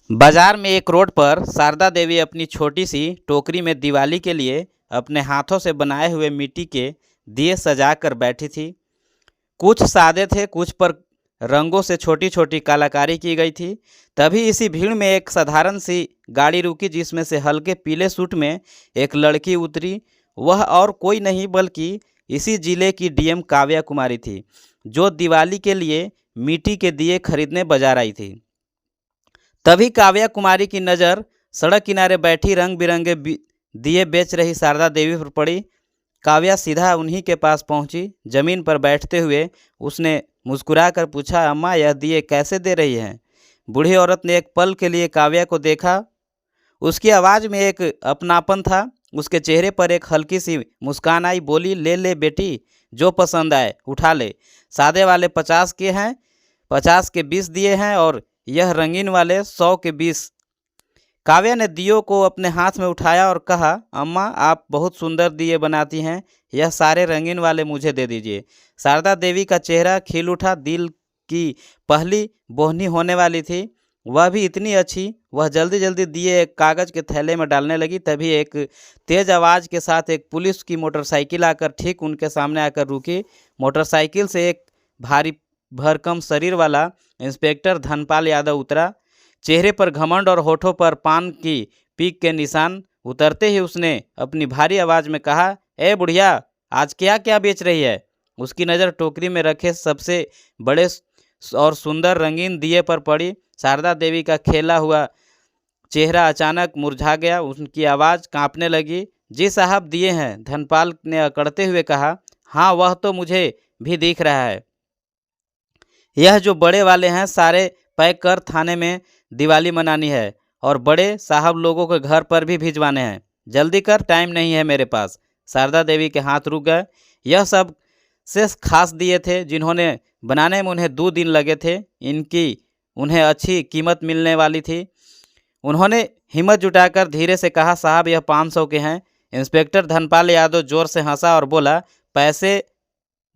बाजार में एक रोड पर शारदा देवी अपनी छोटी सी टोकरी में दिवाली के लिए अपने हाथों से बनाए हुए मिट्टी के दिए सजा कर बैठी थी। कुछ सादे थे, कुछ पर रंगों से छोटी छोटी कलाकारी की गई थी। तभी इसी भीड़ में एक साधारण सी गाड़ी रुकी, जिसमें से हल्के पीले सूट में एक लड़की उतरी। वह और कोई नहीं बल्कि इसी जिले की डीएम काव्या कुमारी थी, जो दिवाली के लिए मिट्टी के दिए खरीदने बाजार आई थी। तभी काव्या कुमारी की नज़र सड़क किनारे बैठी रंग बिरंगे दिए बेच रही शारदा देवी पर पड़ी। काव्या सीधा उन्हीं के पास पहुंची। जमीन पर बैठते हुए उसने मुस्कुराकर पूछा, अम्मा, यह दिए कैसे दे रही हैं? बूढ़ी औरत ने एक पल के लिए काव्या को देखा। उसकी आवाज़ में एक अपनापन था। उसके चेहरे पर एक हल्की सी मुस्कान आई। बोली, ले ले बेटी, जो पसंद आए उठा ले। सादे वाले 50 के हैं, 50 के 20 दिए हैं, और यह रंगीन वाले 100 के 20। काव्या ने दियों को अपने हाथ में उठाया और कहा, अम्मा, आप बहुत सुंदर दिए बनाती हैं, यह सारे रंगीन वाले मुझे दे दीजिए। शारदा देवी का चेहरा खिल उठा। दिल की पहली बोहनी होने वाली थी, वह भी इतनी अच्छी। वह जल्दी जल्दी दिए एक कागज़ के थैले में डालने लगी। तभी एक तेज़ आवाज़ के साथ एक पुलिस की मोटरसाइकिल आकर ठीक उनके सामने आकर रुकी। मोटरसाइकिल से एक भारी भरकम शरीर वाला इंस्पेक्टर धनपाल यादव उतरा। चेहरे पर घमंड और होठों पर पान की पीक के निशान। उतरते ही उसने अपनी भारी आवाज़ में कहा, ए बुढ़िया, आज क्या क्या बेच रही है? उसकी नज़र टोकरी में रखे सबसे बड़े और सुंदर रंगीन दिए पर पड़ी। शारदा देवी का खेला हुआ चेहरा अचानक मुरझा गया। उनकी आवाज़ कांपने लगी। जी साहब, दिए हैं, धनपाल ने अकड़ते हुए कहा। हाँ, वह तो मुझे भी दिख रहा है। यह जो बड़े वाले हैं, सारे पैक कर, थाने में दिवाली मनानी है और बड़े साहब लोगों के घर पर भी भिजवाने हैं। जल्दी कर, टाइम नहीं है मेरे पास। शारदा देवी के हाथ रुक गए। यह सब से खास दिए थे, जिन्होंने बनाने में उन्हें 2 दिन लगे थे। इनकी उन्हें अच्छी कीमत मिलने वाली थी। उन्होंने हिम्मत जुटाकर धीरे से कहा, साहब, यह 500 के हैं। इंस्पेक्टर धनपाल यादव जोर से हंसा और बोला, पैसे?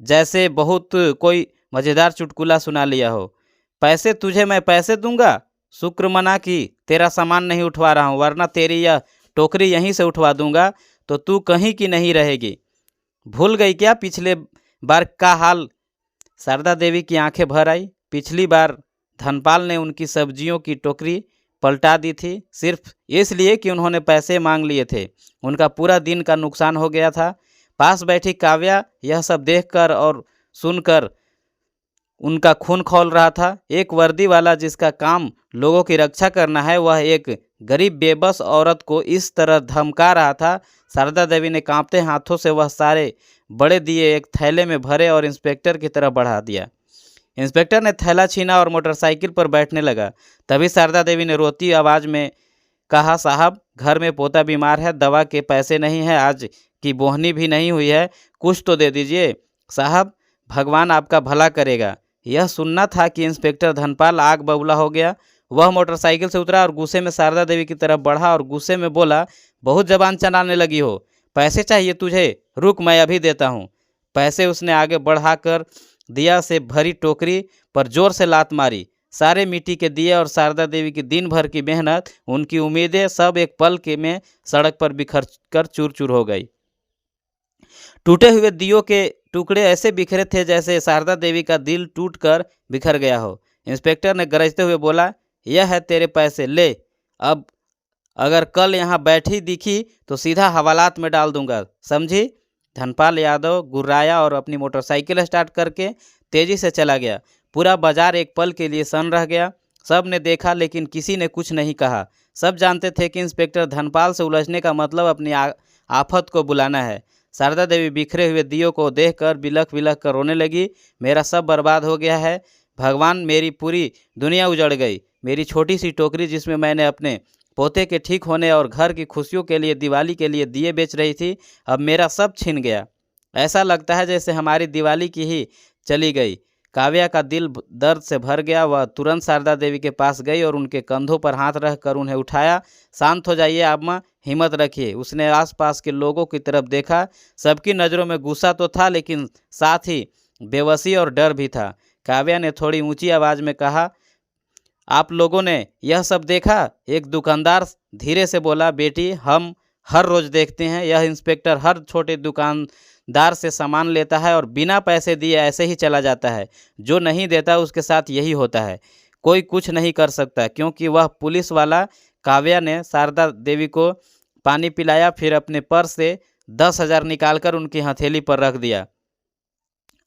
जैसे बहुत कोई मज़ेदार चुटकुला सुना लिया हो। पैसे? तुझे मैं पैसे दूंगा? शुक्र मना कि तेरा सामान नहीं उठवा रहा हूँ, वरना तेरी यह टोकरी यहीं से उठवा दूंगा तो तू कहीं की नहीं रहेगी। भूल गई क्या पिछले बार का हाल? शारदा देवी की आंखें भर आई। पिछली बार धनपाल ने उनकी सब्जियों की टोकरी पलटा दी थी, सिर्फ इसलिए कि उन्होंने पैसे मांग लिए थे। उनका पूरा दिन का नुकसान हो गया था। पास बैठी काव्या यह सब देखकर और सुनकर उनका खून खौल रहा था। एक वर्दी वाला जिसका काम लोगों की रक्षा करना है, वह एक गरीब बेबस औरत को इस तरह धमका रहा था। शारदा देवी ने कांपते हाथों से वह सारे बड़े दिए एक थैले में भरे और इंस्पेक्टर की तरफ बढ़ा दिया। इंस्पेक्टर ने थैला छीना और मोटरसाइकिल पर बैठने लगा। तभी शारदा देवी ने रोती आवाज़ में कहा, साहब, घर में पोता बीमार है, दवा के पैसे नहीं है, आज की बोहनी भी नहीं हुई है, कुछ तो दे दीजिए साहब, भगवान आपका भला करेगा। यह सुनना था कि इंस्पेक्टर धनपाल आग बबूला हो गया। वह मोटरसाइकिल से उतरा और गुस्से में शारदा देवी की तरफ बढ़ा और गुस्से में बोला, बहुत जबान चलाने लगी हो, पैसे चाहिए तुझे? रुक, मैं अभी देता हूँ। पैसे उसने आगे बढ़ाकर दिया से भरी टोकरी पर जोर से लात मारी। सारे मिट्टी के दिए और शारदा देवी की दिन भर की मेहनत, उनकी उम्मीदें सब एक पल के में सड़क पर बिखर कर चूर चूर हो गई। टूटे हुए दियों के टुकड़े ऐसे बिखरे थे जैसे शारदा देवी का दिल टूटकर बिखर गया हो। इंस्पेक्टर ने गरजते हुए बोला, यह है तेरे पैसे, ले। अब अगर कल यहाँ बैठी दिखी तो सीधा हवालात में डाल दूंगा, समझी? धनपाल यादव गुर्राया और अपनी मोटरसाइकिल स्टार्ट करके तेजी से चला गया। पूरा बाजार एक पल के लिए सन्न रह गया। सब ने देखा लेकिन किसी ने कुछ नहीं कहा। सब जानते थे कि इंस्पेक्टर धनपाल से उलझने का मतलब अपनी आफत को बुलाना है। शारदा देवी बिखरे हुए दियों को देखकर बिलख बिलख कर रोने लगी। मेरा सब बर्बाद हो गया है भगवान, मेरी पूरी दुनिया उजड़ गई। मेरी छोटी सी टोकरी जिसमें मैंने अपने पोते के ठीक होने और घर की खुशियों के लिए दिवाली के लिए दिए बेच रही थी, अब मेरा सब छिन गया। ऐसा लगता है जैसे हमारी दिवाली की ही चली गई। काव्या का दिल दर्द से भर गया। वह तुरंत शारदा देवी के पास गई और उनके कंधों पर हाथ रखकर उन्हें उठाया। शांत हो जाइए अम्मा, हिम्मत रखिए। उसने आसपास के लोगों की तरफ देखा। सबकी नज़रों में गुस्सा तो था, लेकिन साथ ही बेबसी और डर भी था। काव्या ने थोड़ी ऊंची आवाज़ में कहा, आप लोगों ने यह सब देखा? एक दुकानदार धीरे से बोला। बेटी, हम हर रोज़ देखते हैं, यह इंस्पेक्टर हर छोटे दुकानदार से सामान लेता है और बिना पैसे दिए ऐसे ही चला जाता है। जो नहीं देता उसके साथ यही होता है। कोई कुछ नहीं कर सकता क्योंकि वह पुलिस वाला। काव्या ने शारदा देवी को पानी पिलाया, फिर अपने पर्स से 10,000 निकालकर उनकी हथेली पर रख दिया।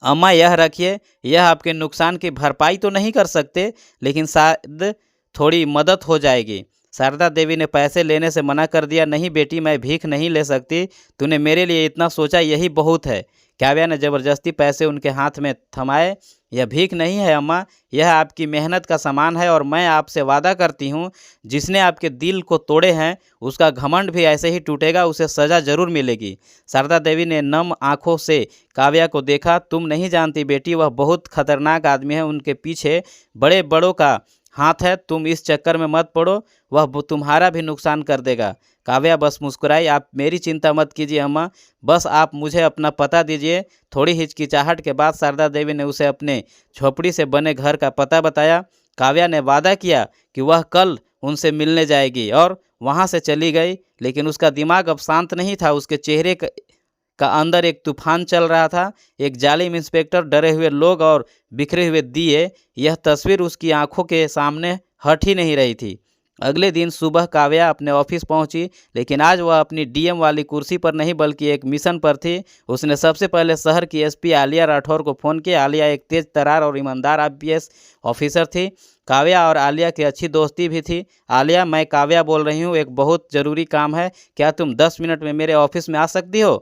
अम्मा, यह रखिए, यह आपके नुकसान की भरपाई तो नहीं कर सकते, लेकिन शायद थोड़ी मदद हो जाएगी। शारदा देवी ने पैसे लेने से मना कर दिया। नहीं बेटी, मैं भीख नहीं ले सकती, तूने मेरे लिए इतना सोचा यही बहुत है। काव्या ने ज़बरदस्ती पैसे उनके हाथ में थमाए। यह भीख नहीं है अम्मा, यह आपकी मेहनत का सामान है और मैं आपसे वादा करती हूँ, जिसने आपके दिल को तोड़े हैं उसका घमंड भी ऐसे ही टूटेगा, उसे सज़ा ज़रूर मिलेगी। शारदा देवी ने नम आंखों से काव्या को देखा। तुम नहीं जानती बेटी, वह बहुत खतरनाक आदमी है, उनके पीछे बड़े बड़ों का हाथ है। तुम इस चक्कर में मत पड़ो, वह तुम्हारा भी नुकसान कर देगा। काव्या बस मुस्कुराई। आप मेरी चिंता मत कीजिए अम्मा, बस आप मुझे अपना पता दीजिए। थोड़ी हिचकिचाहट के बाद शारदा देवी ने उसे अपने झोपड़ी से बने घर का पता बताया। काव्या ने वादा किया कि वह कल उनसे मिलने जाएगी और वहाँ से चली गई। लेकिन उसका दिमाग अब शांत नहीं था। उसके चेहरे का अंदर एक तूफान चल रहा था। एक जालिम इंस्पेक्टर, डरे हुए लोग और बिखरे हुए दिए, यह तस्वीर उसकी आंखों के सामने हट ही नहीं रही थी। अगले दिन सुबह काव्या अपने ऑफिस पहुंची, लेकिन आज वह अपनी डीएम वाली कुर्सी पर नहीं बल्कि एक मिशन पर थी। उसने सबसे पहले शहर की एसपी आलिया राठौर को फ़ोन किया। आलिया एक तेज तर्रार और ईमानदार आईपीएस ऑफिसर थी। काव्या और आलिया की अच्छी दोस्ती भी थी। आलिया, मैं काव्या बोल रही हूँ, एक बहुत ज़रूरी काम है, क्या तुम 10 मिनट में मेरे ऑफिस में आ सकती हो?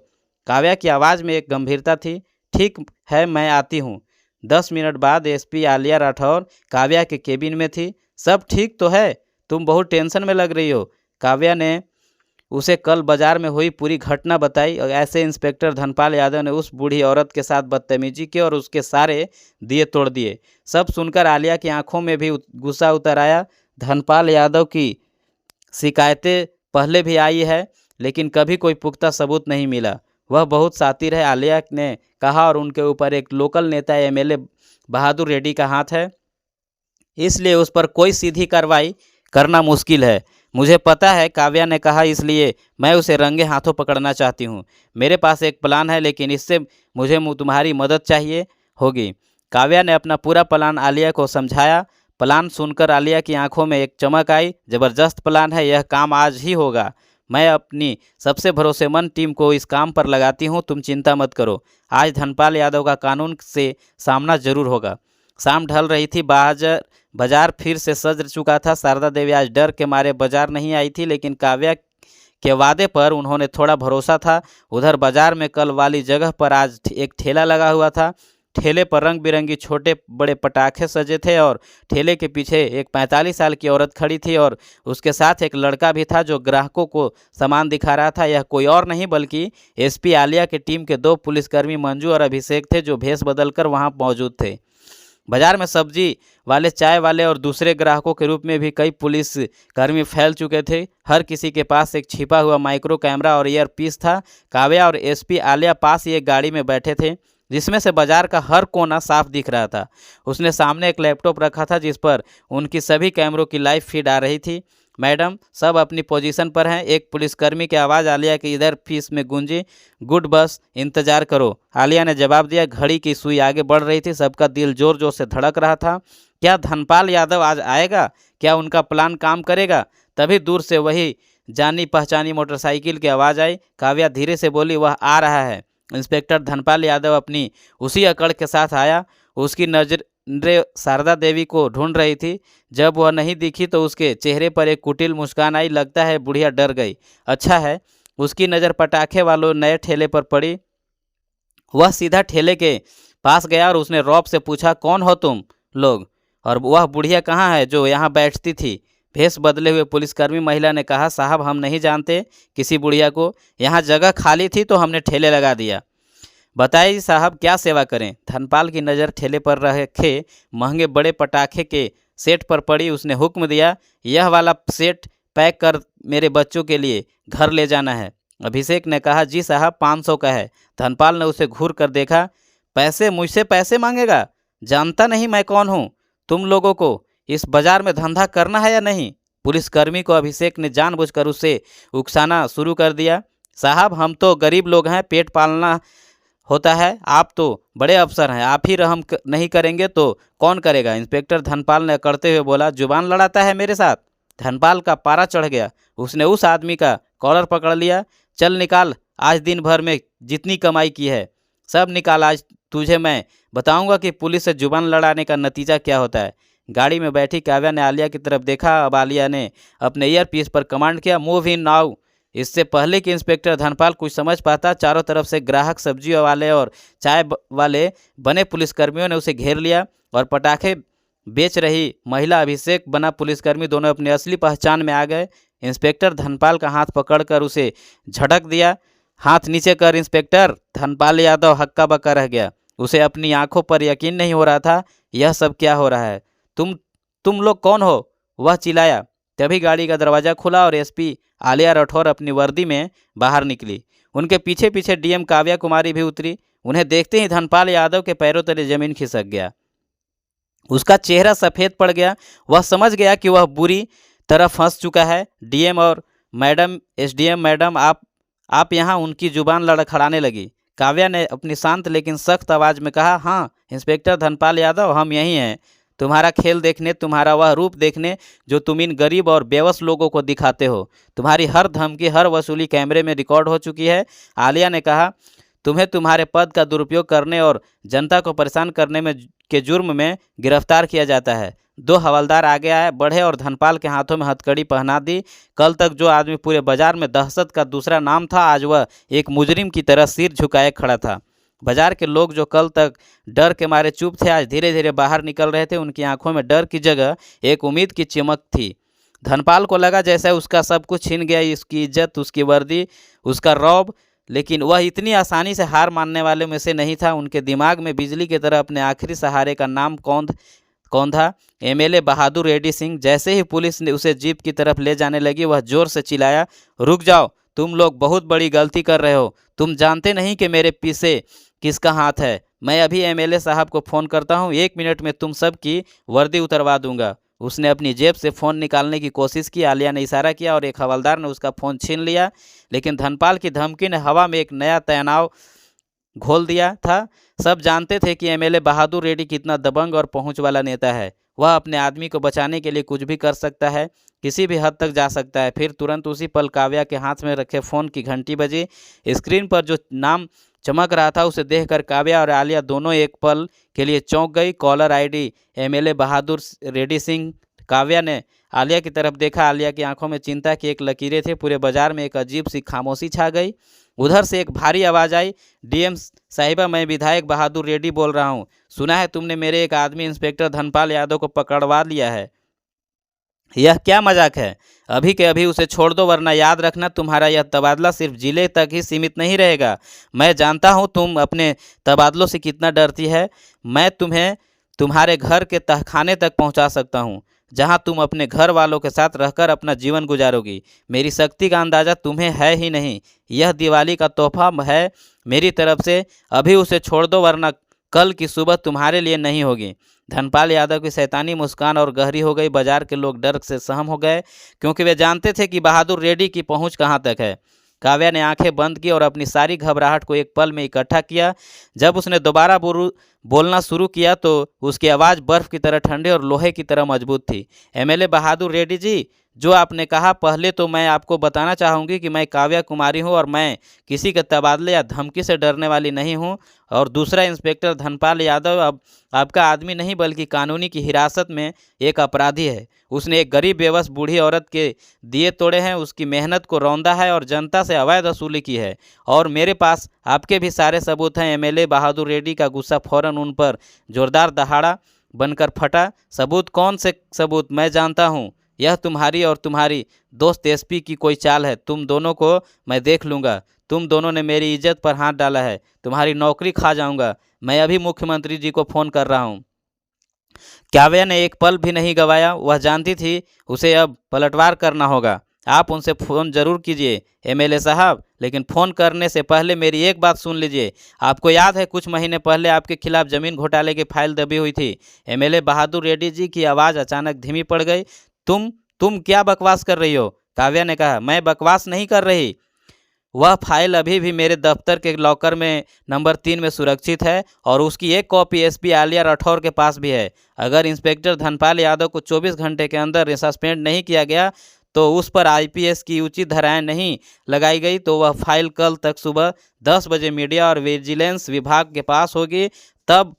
काव्या की आवाज़ में एक गंभीरता थी। ठीक है, मैं आती हूँ। 10 मिनट बाद एसपी आलिया राठौर काव्या के केबिन में थी। सब ठीक तो है? तुम बहुत टेंशन में लग रही हो। काव्या ने उसे कल बाजार में हुई पूरी घटना बताई और ऐसे इंस्पेक्टर धनपाल यादव ने उस बूढ़ी औरत के साथ बदतमीजी की और उसके सारे दिए तोड़ दिए। सब सुनकर आलिया की आंखों में भी गुस्सा उतर आया। धनपाल यादव की शिकायतें पहले भी आई है, लेकिन कभी कोई पुख्ता सबूत नहीं मिला। वह बहुत शातिर है, आलिया ने कहा, और उनके ऊपर एक लोकल नेता एमएलए बहादुर रेड्डी का हाथ है, इसलिए उस पर कोई सीधी कार्रवाई करना मुश्किल है। मुझे पता है, काव्या ने कहा, इसलिए मैं उसे रंगे हाथों पकड़ना चाहती हूँ। मेरे पास एक प्लान है, लेकिन इससे मुझे तुम्हारी मदद चाहिए होगी। काव्या ने अपना पूरा प्लान आलिया को समझाया। प्लान सुनकर आलिया की आंखों में एक चमक आई। ज़बरदस्त प्लान है, यह काम आज ही होगा। मैं अपनी सबसे भरोसेमंद टीम को इस काम पर लगाती हूँ, तुम चिंता मत करो। आज धनपाल यादव का कानून से सामना जरूर होगा। शाम ढल रही थी। बाजार फिर से सज चुका था। शारदा देवी आज डर के मारे बाजार नहीं आई थी, लेकिन काव्या के वादे पर उन्होंने थोड़ा भरोसा था। उधर बाजार में कल वाली जगह पर आज एक ठेला लगा हुआ था। ठेले पर रंग बिरंगी छोटे बड़े पटाखे सजे थे और ठेले के पीछे एक 45 साल की औरत खड़ी थी और उसके साथ एक लड़का भी था जो ग्राहकों को सामान दिखा रहा था। यह कोई और नहीं बल्कि एसपी आलिया की टीम के 2 पुलिसकर्मी मंजू और अभिषेक थे, जो भेष बदलकर वहां मौजूद थे। बाजार में सब्जी वाले, चाय वाले और दूसरे ग्राहकों के रूप में भी कई पुलिस कर्मी फैल चुके थे। हर किसी के पास एक छिपा हुआ माइक्रो कैमरा और ईयर पीस था। काव्या और एसपी आलिया पास ही एक गाड़ी में बैठे थे, जिसमें से बाजार का हर कोना साफ दिख रहा था। उसने सामने एक लैपटॉप रखा था जिस पर उनकी सभी कैमरों की लाइव फीड आ रही थी। मैडम, सब अपनी पोजीशन पर हैं। एक पुलिसकर्मी की आवाज़ आलिया के इधर फीस में गूंजी। गुड, बस इंतजार करो, आलिया ने जवाब दिया। घड़ी की सुई आगे बढ़ रही थी। सबका दिल जोर जोर से धड़क रहा था। क्या धनपाल यादव आज आएगा? क्या उनका प्लान काम करेगा? तभी दूर से वही जानी पहचानी मोटरसाइकिल की आवाज़ आई। काव्या धीरे से बोली, वह आ रहा है। इंस्पेक्टर धनपाल यादव अपनी उसी अकड़ के साथ आया। उसकी नजरें शारदा देवी को ढूंढ रही थी। जब वह नहीं दिखी तो उसके चेहरे पर एक कुटिल मुस्कान आई। लगता है बुढ़िया डर गई। अच्छा है। उसकी नज़र पटाखे वालों नए ठेले पर पड़ी। वह सीधा ठेले के पास गया और उसने रौब से पूछा, कौन हो तुम लोग, और वह बुढ़िया कहाँ है जो यहाँ बैठती थी? भेष बदले हुए पुलिसकर्मी महिला ने कहा, साहब, हम नहीं जानते किसी बुढ़िया को। यहाँ जगह खाली थी तो हमने ठेले लगा दिया। बताइए साहब, क्या सेवा करें? धनपाल की नज़र ठेले पर रखे महंगे बड़े पटाखे के सेट पर पड़ी। उसने हुक्म दिया, यह वाला सेट पैक कर मेरे बच्चों के लिए घर ले जाना है। अभिषेक ने कहा, जी साहब, 500 का है। धनपाल ने उसे घूर कर देखा। पैसे? मुझसे पैसे मांगेगा? जानता नहीं मैं कौन हूँ? तुम लोगों को इस बाजार में धंधा करना है या नहीं? पुलिसकर्मी को अभिषेक ने जानबूझकर उसे उकसाना शुरू कर दिया। साहब, हम तो गरीब लोग हैं, पेट पालना होता है। आप तो बड़े अफसर हैं, आप ही रहम नहीं करेंगे तो कौन करेगा? इंस्पेक्टर धनपाल ने अकड़ते हुए बोला। जुबान लड़ाता है मेरे साथ? धनपाल का पारा चढ़ गया। उसने उस आदमी का कॉलर पकड़ लिया। चल निकाल, आज दिन भर में जितनी कमाई की है सब निकाल। आज तुझे मैं बताऊंगा कि पुलिस से जुबान लड़ाने का नतीजा क्या होता है। गाड़ी में बैठी काव्या ने आलिया की तरफ देखा। अब आलिया ने अपने ईयरपीस पर कमांड किया, मूव इन नाउ। इससे पहले कि इंस्पेक्टर धनपाल कुछ समझ पाता, चारों तरफ से ग्राहक, सब्जी वाले और चाय वाले बने पुलिसकर्मियों ने उसे घेर लिया और पटाखे बेच रही महिला अभिषेक बना पुलिसकर्मी दोनों अपनी असली पहचान में आ गए। इंस्पेक्टर धनपाल का हाथ पकड़कर उसे झटक दिया। हाथ नीचे कर इंस्पेक्टर। धनपाल यादव हक्का बक्का रह गया। उसे अपनी आंखों पर यकीन नहीं हो रहा था। यह सब क्या हो रहा है? तुम लोग कौन हो? वह चिल्लाया। तभी गाड़ी का दरवाज़ा खुला और एसपी आलिया राठौर अपनी वर्दी में बाहर निकली। उनके पीछे पीछे डीएम काव्या कुमारी भी उतरी। उन्हें देखते ही धनपाल यादव के पैरों तले जमीन खिसक गया। उसका चेहरा सफ़ेद पड़ गया। वह समझ गया कि वह बुरी तरह फंस चुका है। डीएम और मैडम, एसडीएम मैडम, आप यहाँ? उनकी जुबान लड़खड़ाने लगी। काव्या ने अपनी शांत लेकिन सख्त आवाज़ में कहा, हाँ इंस्पेक्टर धनपाल यादव, हम यहीं हैं। तुम्हारा खेल देखने, तुम्हारा वह रूप देखने जो तुम इन गरीब और बेवस लोगों को दिखाते हो। तुम्हारी हर धमकी, हर वसूली कैमरे में रिकॉर्ड हो चुकी है। आलिया ने कहा, तुम्हें तुम्हारे पद का दुरुपयोग करने और जनता को परेशान करने में के जुर्म में गिरफ्तार किया जाता है। दो हवलदार आगे आए, बढ़े और धनपाल के हाथों में हथकड़ी पहना दी। कल तक जो आदमी पूरे बाजार में दहशत का दूसरा नाम था, आज वह एक मुजरिम की तरह सिर झुकाए खड़ा था। बाजार के लोग जो कल तक डर के मारे चुप थे, आज धीरे धीरे बाहर निकल रहे थे। उनकी आंखों में डर की जगह एक उम्मीद की चमक थी। धनपाल को लगा जैसे उसका सब कुछ छिन गया, उसकी इज्जत, उसकी वर्दी, उसका रौब। लेकिन वह इतनी आसानी से हार मानने वाले में से नहीं था। उनके दिमाग में बिजली की तरह अपने आखिरी सहारे का नाम कौन था? एमएलए बहादुर रेड्डी सिंह। जैसे ही पुलिस ने उसे जीप की तरफ ले जाने लगी, वह जोर से चिल्लाया, रुक जाओ, तुम लोग बहुत बड़ी गलती कर रहे हो। तुम जानते नहीं कि मेरे पीछे किसका हाथ है? मैं अभी एमएलए साहब को फ़ोन करता हूँ, 1 मिनट में तुम सब की वर्दी उतरवा दूंगा। उसने अपनी जेब से फ़ोन निकालने की कोशिश की। आलिया ने इशारा किया और एक हवलदार ने उसका फ़ोन छीन लिया। लेकिन धनपाल की धमकी ने हवा में एक नया तनाव घोल दिया था। सब जानते थे कि एमएलए बहादुर रेड्डी कितना दबंग और पहुंच वाला नेता है। वह अपने आदमी को बचाने के लिए कुछ भी कर सकता है, किसी भी हद तक जा सकता है। फिर तुरंत उसी पल काव्या के हाथ में रखे फ़ोन की घंटी बजी। स्क्रीन पर जो नाम चमक रहा था उसे देखकर काव्या और आलिया दोनों एक पल के लिए चौंक गई। कॉलर आईडी एमएलए बहादुर रेड्डी सिंह। काव्या ने आलिया की तरफ देखा। आलिया की आंखों में चिंता की एक लकीरें थी। पूरे बाजार में एक अजीब सी खामोशी छा गई। उधर से एक भारी आवाज़ आई, डीएम साहिबा, मैं विधायक बहादुर रेड्डी बोल रहा हूँ। सुना है तुमने मेरे एक आदमी इंस्पेक्टर धनपाल यादव को पकड़वा लिया है। यह क्या मजाक है? अभी के अभी उसे छोड़ दो, वरना याद रखना तुम्हारा यह तबादला सिर्फ जिले तक ही सीमित नहीं रहेगा। मैं जानता हूँ तुम अपने तबादलों से कितना डरती है। मैं तुम्हें तुम्हारे घर के तहखाने तक पहुँचा सकता हूँ, जहाँ तुम अपने घर वालों के साथ रहकर अपना जीवन गुजारोगी। मेरी शक्ति का अंदाज़ा तुम्हें है ही नहीं। यह दिवाली का तोहफा है मेरी तरफ से। अभी उसे छोड़ दो, वरना कल की सुबह तुम्हारे लिए नहीं होगी। धनपाल यादव की शैतानी मुस्कान और गहरी हो गई। बाजार के लोग डर से सहम हो गए, क्योंकि वे जानते थे कि बहादुर रेड्डी की पहुंच कहां तक है। काव्या ने आंखें बंद की और अपनी सारी घबराहट को एक पल में इकट्ठा किया। जब उसने दोबारा बोलना शुरू किया तो उसकी आवाज़ बर्फ़ की तरह ठंडी और लोहे की तरह मजबूत थी। एमएलए बहादुर रेड्डी जी, जो आपने कहा, पहले तो मैं आपको बताना चाहूँगी कि मैं काव्या कुमारी हूँ और मैं किसी के तबादले या धमकी से डरने वाली नहीं हूँ। और दूसरा, इंस्पेक्टर धनपाल यादव अब आपका आदमी नहीं बल्कि कानूनी की हिरासत में एक अपराधी है। उसने एक गरीब बेबस बूढ़ी औरत के दिए तोड़े हैं, उसकी मेहनत को रौंदा है और जनता से अवैध वसूली की है। और मेरे पास आपके भी सारे सबूत हैं। एमएलए बहादुर रेड्डी का गुस्सा फौरन उन पर जोरदार दहाड़ा बनकर फटा। सबूत? कौन से सबूत? मैं जानता हूँ। यह तुम्हारी और तुम्हारी दोस्त एसपी की कोई चाल है। तुम दोनों को मैं देख लूँगा। तुम दोनों ने मेरी इज्जत पर हाथ डाला है, तुम्हारी नौकरी खा जाऊँगा। मैं अभी मुख्यमंत्री जी को फ़ोन कर रहा हूँ। काव्या ने एक पल भी नहीं गंवाया। वह जानती थी उसे अब पलटवार करना होगा। आप उनसे फ़ोन ज़रूर कीजिए एमएलए साहब, लेकिन फ़ोन करने से पहले मेरी एक बात सुन लीजिए। आपको याद है कुछ महीने पहले आपके खिलाफ ज़मीन घोटाले की फाइल दबी हुई थी। एमएलए बहादुर रेड्डी जी की आवाज़ अचानक धीमी पड़ गई। तुम क्या बकवास कर रही हो? काव्या ने कहा। मैं बकवास नहीं कर रही, वह फाइल अभी भी मेरे दफ्तर के लॉकर में नंबर 3 में सुरक्षित है और उसकी एक कॉपी एसपी आलिया राठौर के पास भी है। अगर इंस्पेक्टर धनपाल यादव को 24 घंटे के अंदर सस्पेंड नहीं किया गया तो उस पर आईपीएस की उचित धाराएं नहीं लगाई गई तो वह फाइल कल तक सुबह 10 बजे मीडिया और विजिलेंस विभाग के पास होगी। तब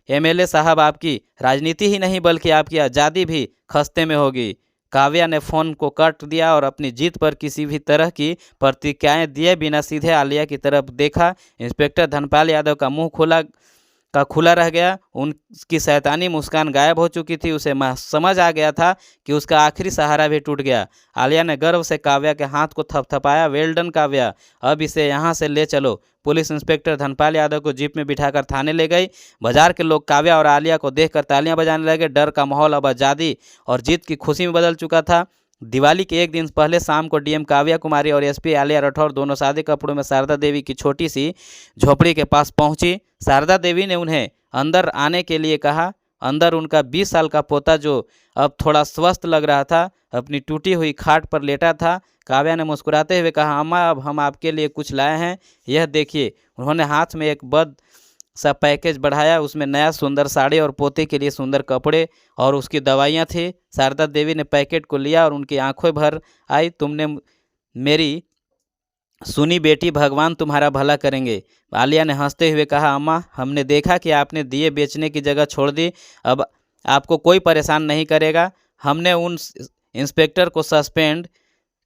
एमएलए साहब आपकी राजनीति ही नहीं बल्कि आपकी आज़ादी भी खस्ते में होगी। काव्या ने फ़ोन को काट दिया और अपनी जीत पर किसी भी तरह की प्रतिक्रियाएं दिए बिना सीधे आलिया की तरफ देखा। इंस्पेक्टर धनपाल यादव का मुंह खुला रह गया। उनकी शैतानी मुस्कान गायब हो चुकी थी। उसे समझ आ गया था कि उसका आखिरी सहारा भी टूट गया। आलिया ने गर्व से काव्या के हाथ को थपथपाया। वेल डन काव्या, अब इसे यहाँ से ले चलो। पुलिस इंस्पेक्टर धनपाल यादव को जीप में बिठाकर थाने ले गई। बाजार के लोग काव्या और आलिया को देखकर तालियां बजाने लगे। डर का माहौल अब आज़ादी और जीत की खुशी में बदल चुका था। दिवाली के एक दिन पहले शाम को डीएम काव्या कुमारी और एसपी आलिया राठौर दोनों सादे कपड़ों में शारदा देवी की छोटी सी झोपड़ी के पास पहुंची। शारदा देवी ने उन्हें अंदर आने के लिए कहा। अंदर उनका 20 साल का पोता, जो अब थोड़ा स्वस्थ लग रहा था, अपनी टूटी हुई खाट पर लेटा था। काव्या ने मुस्कुराते हुए कहा, अम्मा अब हम आपके लिए कुछ लाए हैं, यह देखिए। उन्होंने हाथ में एक बद सा पैकेज बढ़ाया। उसमें नया सुंदर साड़ी और पोते के लिए सुंदर कपड़े और उसकी दवाइयाँ थी। शारदा देवी ने पैकेट को लिया और उनकी आंखें भर आई। तुमने मेरी सुनी बेटी, भगवान तुम्हारा भला करेंगे। आलिया ने हंसते हुए कहा, अम्मा हमने देखा कि आपने दिए बेचने की जगह छोड़ दी, अब आपको कोई परेशान नहीं करेगा। हमने उन इंस्पेक्टर को सस्पेंड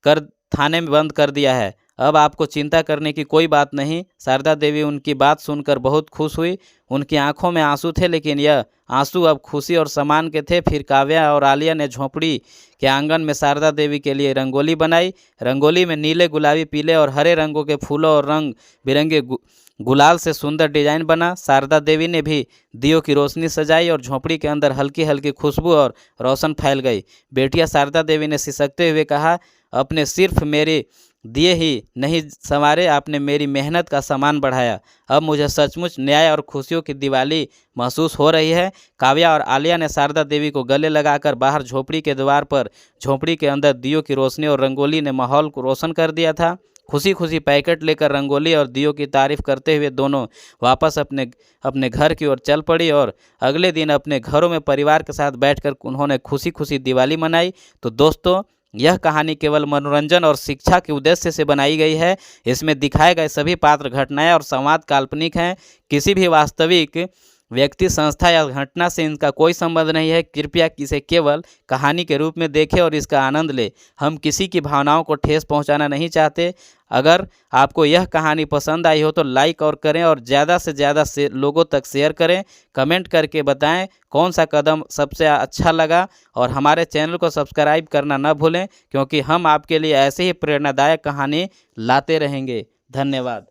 कर थाने में बंद कर दिया है, अब आपको चिंता करने की कोई बात नहीं। शारदा देवी उनकी बात सुनकर बहुत खुश हुई। उनकी आंखों में आंसू थे, लेकिन यह आंसू अब खुशी और सम्मान के थे। फिर काव्या और आलिया ने झोपड़ी के आंगन में शारदा देवी के लिए रंगोली बनाई। रंगोली में नीले, गुलाबी, पीले और हरे रंगों के फूलों और रंग बिरंगे गुलाल से सुंदर डिजाइन बना। शारदा देवी ने भी दियों की रोशनी सजाई और झोपड़ी के अंदर हल्की हल्की खुशबू और रोशन फैल गई। बेटिया शारदा देवी ने सिसकते हुए कहा, अपने सिर्फ मेरे दिए ही नहीं संवारे, आपने मेरी मेहनत का सामान बढ़ाया। अब मुझे सचमुच न्याय और खुशियों की दिवाली महसूस हो रही है। काव्या और आलिया ने शारदा देवी को गले लगाकर बाहर झोपड़ी के द्वार पर, झोपड़ी के अंदर दियों की रोशनी और रंगोली ने माहौल को रोशन कर दिया था। खुशी खुशी पैकेट लेकर रंगोली और दियों की तारीफ करते हुए दोनों वापस अपने घर की ओर चल पड़ी और अगले दिन अपने घरों में परिवार के साथ बैठकर उन्होंने खुशी खुशी दिवाली मनाई। तो दोस्तों, यह कहानी केवल मनोरंजन और शिक्षा के उद्देश्य से बनाई गई है। इसमें दिखाए गए सभी पात्र, घटनाएं और संवाद काल्पनिक हैं। किसी भी वास्तविक व्यक्ति, संस्था या घटना से इनका कोई संबंध नहीं है। कृपया इसे केवल कहानी के रूप में देखें और इसका आनंद लें। हम किसी की भावनाओं को ठेस पहुंचाना नहीं चाहते। अगर आपको यह कहानी पसंद आई हो तो लाइक और करें और ज़्यादा से ज़्यादा लोगों तक शेयर करें। कमेंट करके बताएं कौन सा कदम सबसे अच्छा लगा और हमारे चैनल को सब्सक्राइब करना न भूलें, क्योंकि हम आपके लिए ऐसे ही प्रेरणादायक कहानी लाते रहेंगे। धन्यवाद।